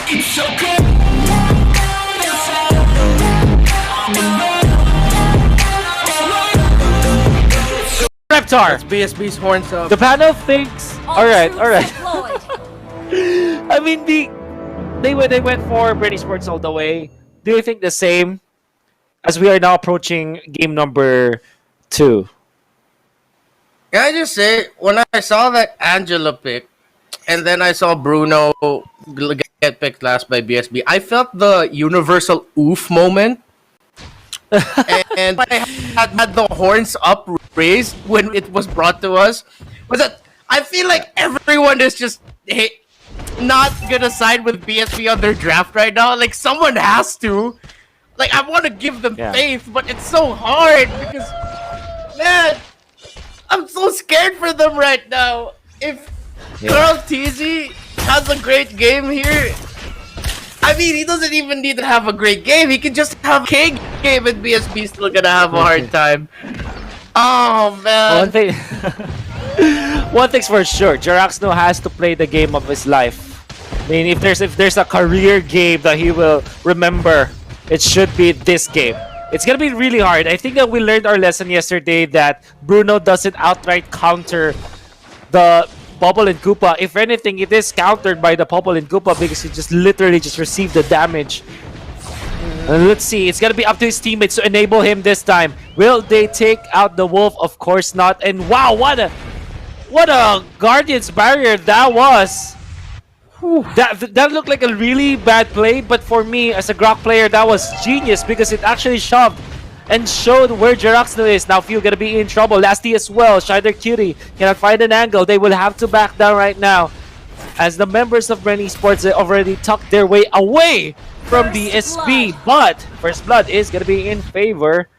It's so good. Reptar. That's BSB's horns up. The panel thinks. All right. I mean, they went for BREN Sports all the way. Do you think the same as we are now approaching game number 2? Can I just say, when I saw that Angela pick, and then I saw Bruno get picked last by BSB, I felt the universal oof moment. And I had the horns up raised when it was brought to us. Was that I feel like everyone is just not gonna side with BSB on their draft right now. Like, someone has to. Like, I want to give them faith, but it's so hard because, man, I'm so scared for them right now. If Carl TZ has a great game here, I mean, he doesn't even need to have a great game. He can just have a K game and BSB still gonna have a hard time. Oh, man. One thing's for sure, Jaraxno has to play the game of his life. I mean, if there's a career game that he will remember, it should be this game. It's gonna be really hard. I think that we learned our lesson yesterday that Bruno doesn't outright counter the Bubble and Koopa. If anything, it is countered by the Bubble and Koopa because he just literally just received the damage. And let's see, it's gonna be up to his teammates to enable him this time. Will they take out the Wolf? Of course not. And wow, what a Guardian's barrier that was. That looked like a really bad play, but for me as a Grok player, that was genius because it actually shoved and showed where Jaraxno is. Now Few gonna be in trouble. Lasty as well. Shider Cutie cannot find an angle. They will have to back down right now as the members of BREN Sports already tucked their way away from BSB. But First Blood is gonna be in favor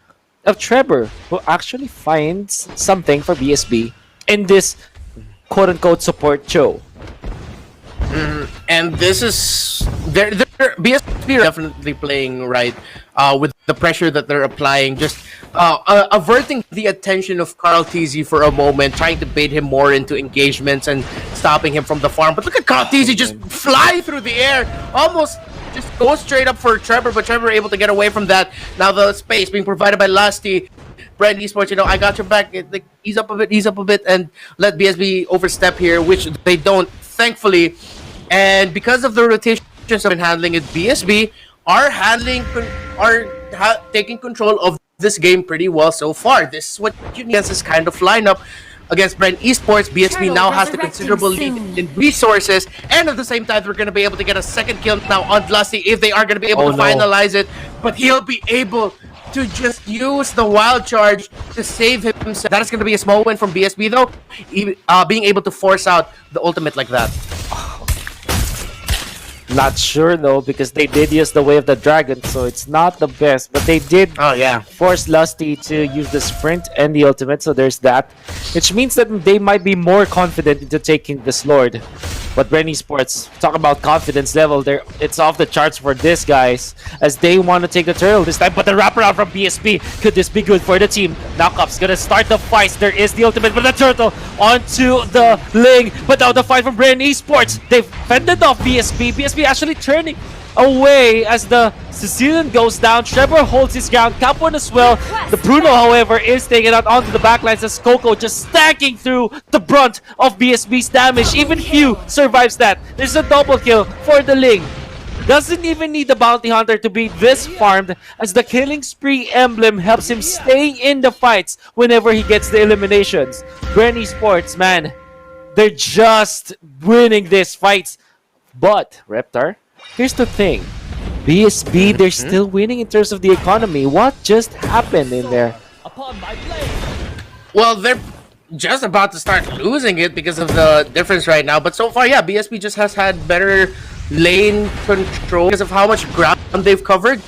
of Trevor, who actually finds something for BSB in this quote-unquote support show. And this is BSB are definitely playing right with the pressure that they're applying, just averting the attention of Carl TZ for a moment, trying to bait him more into engagements and stopping him from the farm. But look at Carl TZ just fly through the air, almost just go straight up for Trevor, but Trevor able to get away from that. Now the space being provided by Lasty. BREN Esports, you know, I got your back. Like, ease up a bit, and let BSB overstep here, which they don't, thankfully. And because of the rotations I've been handling it, BSB are taking control of this game pretty well so far. This is what you need against this kind of lineup against BREN Esports. BSB now has the considerable lead in resources, and at the same time, they're going to be able to get a second kill now on Lusty if they are going to be able to finalize it. But he'll be able to just use the wild charge to save himself. That is going to be a small win from BSB though, being able to force out the ultimate like that. Not sure though, because they did use the Way of the Dragon, so it's not the best. But they did force Lusty to use the sprint and the ultimate, so there's that. Which means that they might be more confident into taking this Lord. But BREN Esports, talk about confidence level, it's off the charts for this, guys, as they want to take the turtle this time. But the wraparound from BSB, could this be good for the team? Knockup's gonna start the fight. There is the ultimate, but the turtle onto the Ling. But now the fight from BREN Esports, they've fended off BSB. BSB actually turning away as the Sicilian goes down. Trevor holds his ground. Cap1 as well. The Bruno, however, is taken out onto the backlines as Coco just stacking through the brunt of BSB's damage. Even Few survives that. There's a double kill for the Ling. Doesn't even need the bounty hunter to be this farmed, as the killing spree emblem helps him stay in the fights whenever he gets the eliminations. BREN Esports, man, they're just winning these fights. But Reptar, here's the thing. BSB, they're still winning in terms of the economy. What just happened in there? Well, they're just about to start losing it because of the difference right now. But so far, yeah, BSB just has had better lane control because of how much ground they've covered,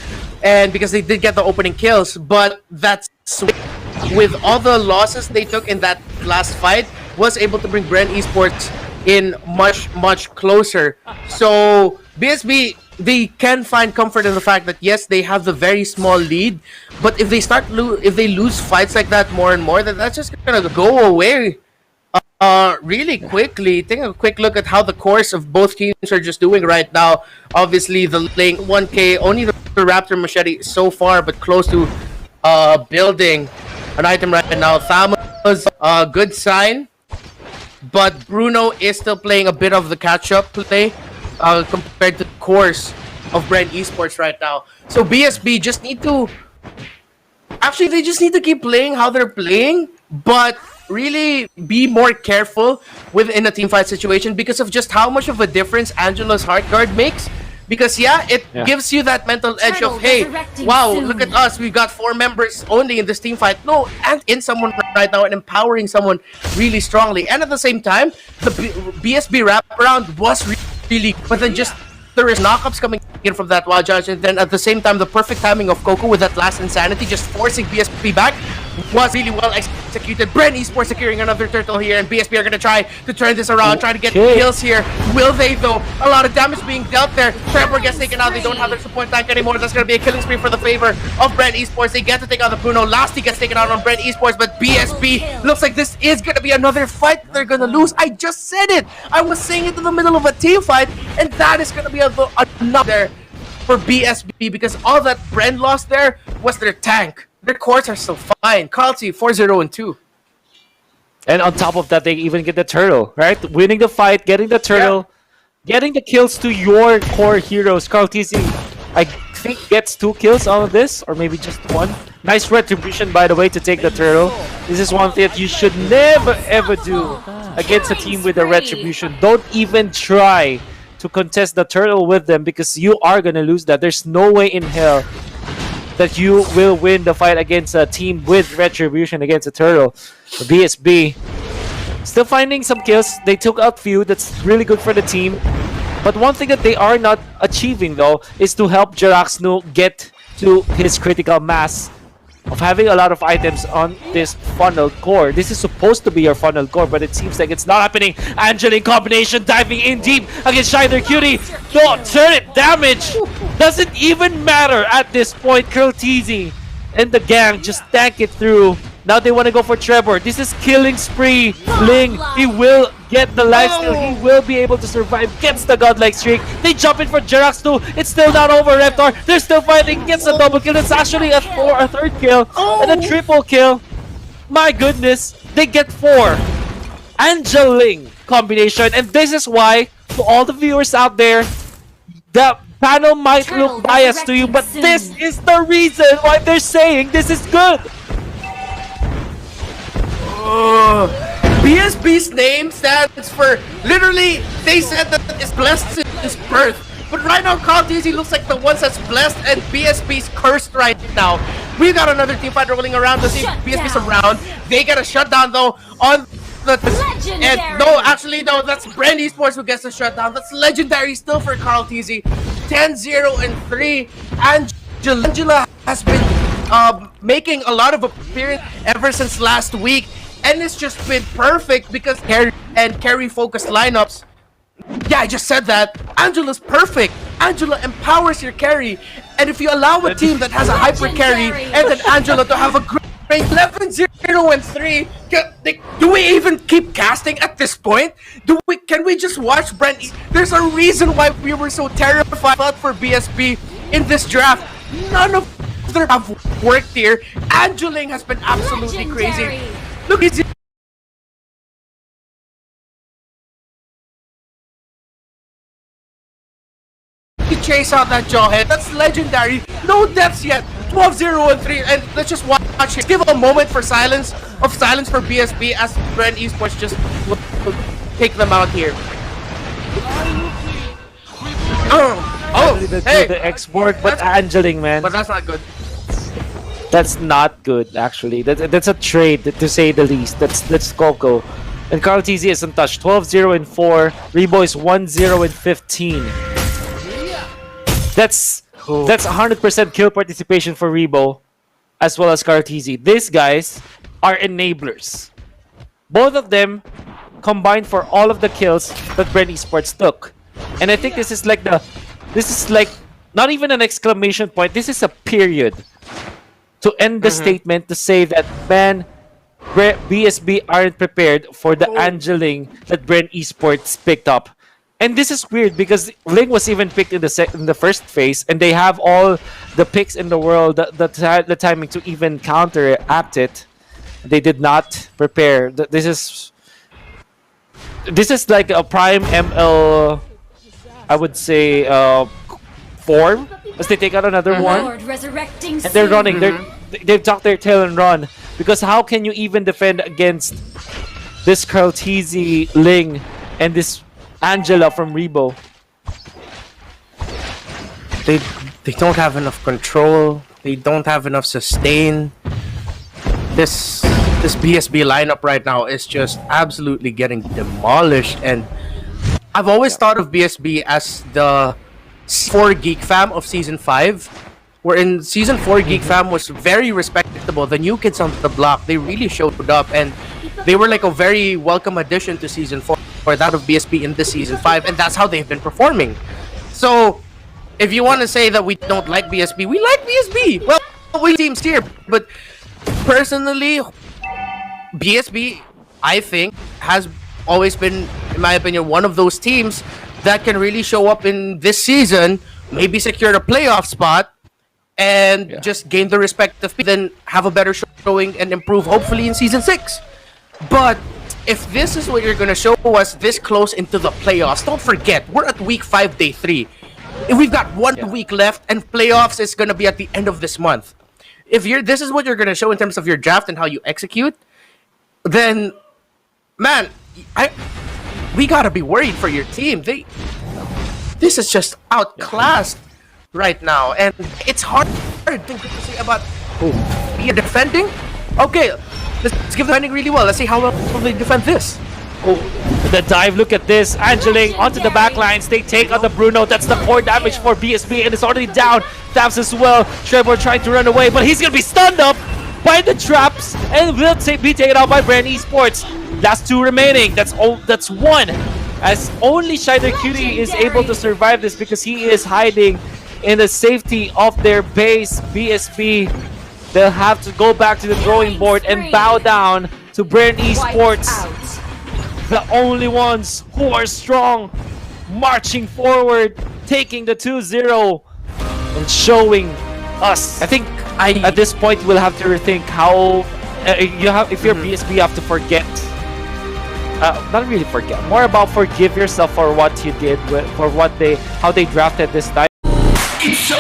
and because they did get the opening kills. But that's with all the losses they took in that last fight, was able to bring BREN Esports in much closer. So BSB, they can find comfort in the fact that yes, they have the very small lead, but if they lose fights like that more and more, then that's just gonna go away Really quickly, take a quick look at how the course of both teams are just doing right now. Obviously, the Link 1K, only the Raptor Machete so far, but close to building an item right now. Thama's a good sign, but Bruno is still playing a bit of the catch-up play compared to the course of BREN Esports right now. So BSB just need to... Actually, they just need to keep playing how they're playing, but really be more careful within a team fight situation because of just how much of a difference Angela's heart guard makes. Because it gives you that mental edge of, hey, wow, look at us, we've got 4 members only in this team fight. No, and in someone right now and empowering someone really strongly. And at the same time, the BSB wraparound was really, but then just there is knockups coming in from that wild judge, and then at the same time, the perfect timing of Coco with that last insanity, just forcing BSB back, was really well executed. BREN Esports securing another turtle here, and BSB are going to try to turn this around, try to get kills here. Will they though? A lot of damage being dealt there. Trevor gets taken out. They don't have their support tank anymore. That's going to be a killing spree for the favor of BREN Esports. They get to take out the Bruno. Lasty gets taken out on BREN Esports, but BSB looks like this is going to be another fight that they're going to lose. I just said it. I was saying it in the middle of a team fight, and that is going to be another for BSB because all that BREN lost there was their tank. Their cores are still fine. Carlty 4-0-2. And on top of that, they even get the turtle, right? Winning the fight, getting the turtle, getting the kills to your core heroes. Carlty, I think, gets 2 kills out of this, or maybe just 1. Nice retribution, by the way, to take the turtle. This is one thing that you should never ever do against a team with a retribution. Don't even try to contest the turtle with them because you are gonna lose that. There's no way in hell that you will win the fight against a team with retribution against a turtle. The BSB still finding some kills. They took out few. That's really good for the team. But one thing that they are not achieving though is to help Jaraxnu get to his critical mass of having a lot of items on this funnel core. This is supposed to be your funnel core, but it seems like it's not happening. Angeline combination diving in deep against Shiner Cutie. No, turn it. Damage doesn't even matter at this point. Curl-Teasy and the gang just tank it through. Now they want to go for Trevor. This is killing spree. Ling, he will get the lifesteal. He will be able to survive. Gets the godlike streak. They jump in for Jerax too. It's still not over, Reptar. They're still fighting. Gets a double kill. It's actually a 3rd kill and a triple kill. My goodness. They get 4. Angeling combination. And this is why, to all the viewers out there, the panel might look biased to you, but this is the reason why they're saying this is good. BSB's name stands for literally, they said that it's blessed since birth. But right now, Carl Dizzy looks like the ones that's blessed, and BSB's cursed right now. We got another team fight rolling around to see if BSB's around. They get a shutdown though on the and no, actually no, that's BREN Esports who gets the shutdown. That's legendary still for Carl Dizzy. 10-0-3. Angela has been making a lot of appearances ever since last week. And it's just been perfect because carry focused lineups. Yeah, I just said that. Angela's perfect. Angela empowers your carry. And if you allow a team that has a hyper carry and then Angela to have a great 11-0-3, do we even keep casting at this point? Can we just watch BREN? There's a reason why we were so terrified for BSB in this draft. None of them have worked here. Angeling has been absolutely crazy. Look, he's to chase out that jawhead. That's legendary. No deaths yet. 12-0-3, and let's just watch it. Let's give a moment for silence for BSB as BREN Esports just will take them out here. Hey, the export, but Angeling, man. But that's not good. That's not good, actually. That's a trade, to say the least. That's Coco. And Carl TZ is untouched. 12-0-4. Rebo is 1-0-15. That's 100% kill participation for Rebo, as well as Carl TZ. These guys are enablers. Both of them combined for all of the kills that BREN Esports took. And I think this is like not even an exclamation point. This is a period to end the statement to say that, man, BSB aren't prepared for the Angeling that BREN Esports picked up. And this is weird because Ling was even picked in the first phase, and they have all the picks in the world, the timing to even counteract it. They did not prepare. This is like a prime ML, I would say, form as they take out another one, and they're running. They've tucked their tail and run, because how can you even defend against this Karltese Ling and this Angela from Rebo? They don't have enough control. They don't have enough sustain. This BSB lineup right now is just absolutely getting demolished, and I've always thought of BSB as the 4 Geek Fam of Season 5, where in Season 4 Geek Fam was very respectable. The new kids on the block, they really showed up, and they were like a very welcome addition to Season 4 for that of BSB in this Season 5, and that's how they've been performing. So, if you want to say that we don't like BSB, we like BSB! Well, we teams here, but personally, BSB, I think, has always been, in my opinion, one of those teams that can really show up in this season, maybe secure a playoff spot, and just gain the respect of people, then have a better showing and improve, hopefully, in Season 6. But if this is what you're going to show us this close into the playoffs, don't forget, we're at Week 5, Day 3. We've got 1 week left, and playoffs is going to be at the end of this month. If this is what you're going to show in terms of your draft and how you execute, then, man, we gotta be worried for your team. This is just outclassed right now, and it's hard to say about be defending. Okay, let's give them defending really well. Let's see how well they defend this. Oh, the dive, look at this. Angeling onto the backlines. They take out the Bruno. That's the core damage for BSB, and it's already down. Tabs as well. Trevor trying to run away, but he's gonna be stunned up by the traps and will be taken out by BREN Esports. Last 2 remaining. That's 1. As only Shider Cutie is able to survive this because he is hiding in the safety of their base. BSB, they'll have to go back to the drawing board and bow down to BREN Esports. The only ones who are strong, marching forward, taking the 2-0 and showing us. I think at this point we'll have to rethink how if you're BSB, you have to forget. Not really forget. More about forgive yourself for what you did, for how they drafted this time. It's so